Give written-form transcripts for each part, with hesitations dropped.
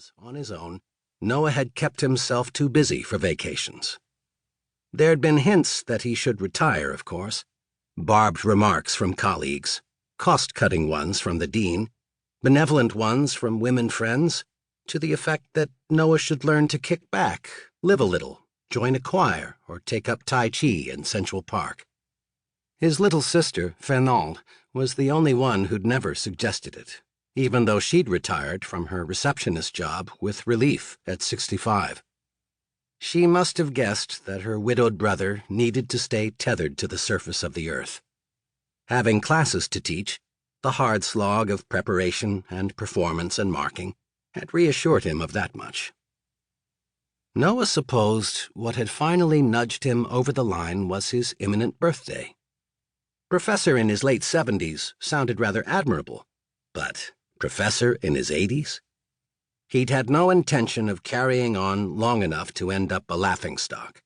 because, on his own, Noah had kept himself too busy for vacations. There'd been hints that he should retire, of course, barbed remarks from colleagues, cost-cutting ones from the dean, benevolent ones from women friends, to the effect that Noah should learn to kick back, live a little, join a choir, or take up Tai Chi in Central Park. His little sister, Fernande, was the only one who'd never suggested it, even though she'd retired from her receptionist job with relief at 65. She must have guessed that her widowed brother needed to stay tethered to the surface of the earth. Having classes to teach, the hard slog of preparation and performance and marking had reassured him of that much. Noah supposed what had finally nudged him over the line was his imminent birthday. Professor in his late 70s sounded rather admirable, but professor in his 80s? He'd had no intention of carrying on long enough to end up a laughingstock.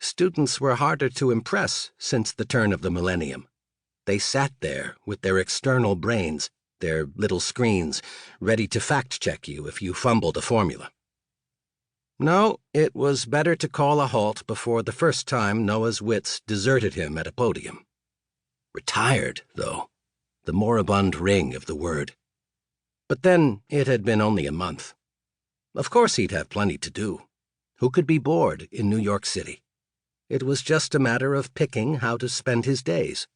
Students were harder to impress since the turn of the millennium. They sat there with their external brains, their little screens, ready to fact-check you if you fumbled a formula. No, it was better to call a halt before the first time Noah's wits deserted him at a podium. Retired, though, the moribund ring of the word. But then it had been only a month. Of course he'd have plenty to do. Who could be bored in New York City? It was just a matter of picking how to spend his days.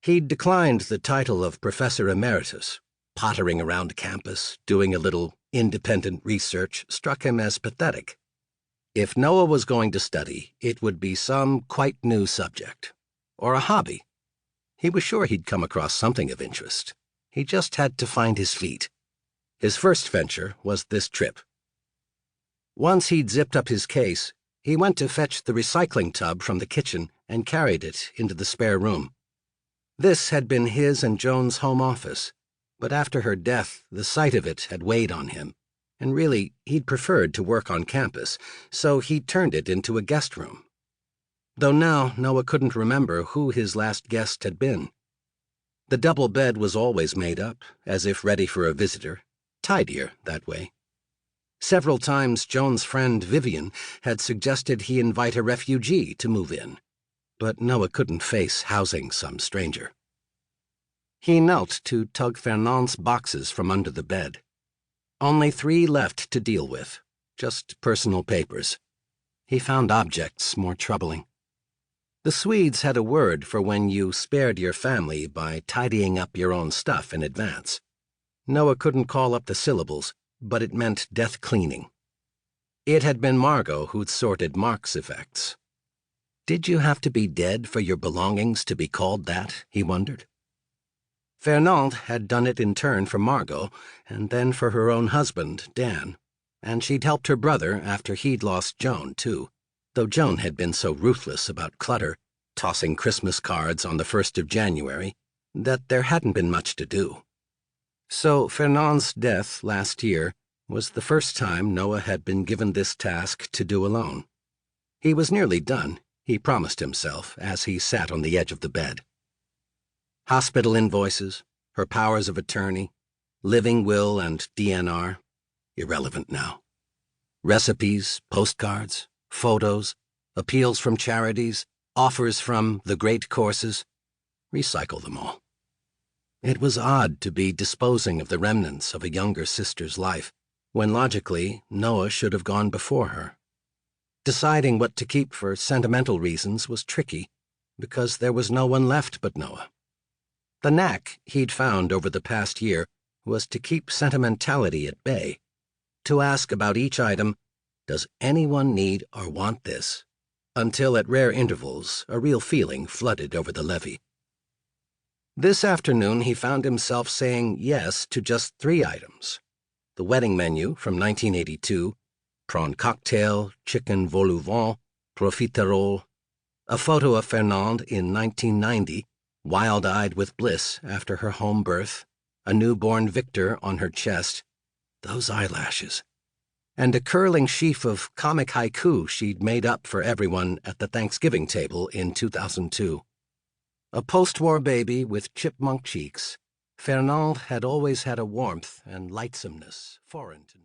He'd declined the title of Professor Emeritus. Pottering around campus, doing a little independent research struck him as pathetic. If Noah was going to study, it would be some quite new subject, or a hobby. He was sure he'd come across something of interest. He just had to find his feet. His first venture was this trip. Once he'd zipped up his case, he went to fetch the recycling tub from the kitchen and carried it into the spare room. This had been his and Joan's home office, but after her death, the sight of it had weighed on him, and really, he'd preferred to work on campus, so he'd turned it into a guest room. Though now Noah couldn't remember who his last guest had been. The double bed was always made up, as if ready for a visitor, tidier that way. Several times Joan's friend Vivian had suggested he invite a refugee to move in, but Noah couldn't face housing some stranger. He knelt to tug Fernand's boxes from under the bed. Only 3 left to deal with, just personal papers. He found objects more troubling. The Swedes had a word for when you spared your family by tidying up your own stuff in advance. Noah couldn't call up the syllables, but it meant death cleaning. It had been Margot who'd sorted Mark's effects. Did you have to be dead for your belongings to be called that, he wondered. Fernande had done it in turn for Margot, and then for her own husband, Dan, and she'd helped her brother after he'd lost Joan, too, though Joan had been so ruthless about clutter, tossing Christmas cards on the 1st of January, that there hadn't been much to do. So Fernand's death last year was the first time Noah had been given this task to do alone. He was nearly done, he promised himself as he sat on the edge of the bed. Hospital invoices, her powers of attorney, living will and DNR, irrelevant now. Recipes, postcards, photos, appeals from charities, offers from the great courses, recycle them all. It was odd to be disposing of the remnants of a younger sister's life, when logically Noah should have gone before her. Deciding what to keep for sentimental reasons was tricky, because there was no one left but Noah. The knack he'd found over the past year was to keep sentimentality at bay, to ask about each item, does anyone need or want this? Until at rare intervals, a real feeling flooded over the levee. This afternoon he found himself saying yes to just 3 items. The wedding menu from 1982, prawn cocktail, chicken vol au vent, profiterole, a photo of Fernande in 1990, wild-eyed with bliss after her home birth, a newborn Victor on her chest, those eyelashes, and a curling sheaf of comic haiku she'd made up for everyone at the Thanksgiving table in 2002. A post-war baby with chipmunk cheeks, Fernande had always had a warmth and lightsomeness foreign to Noah.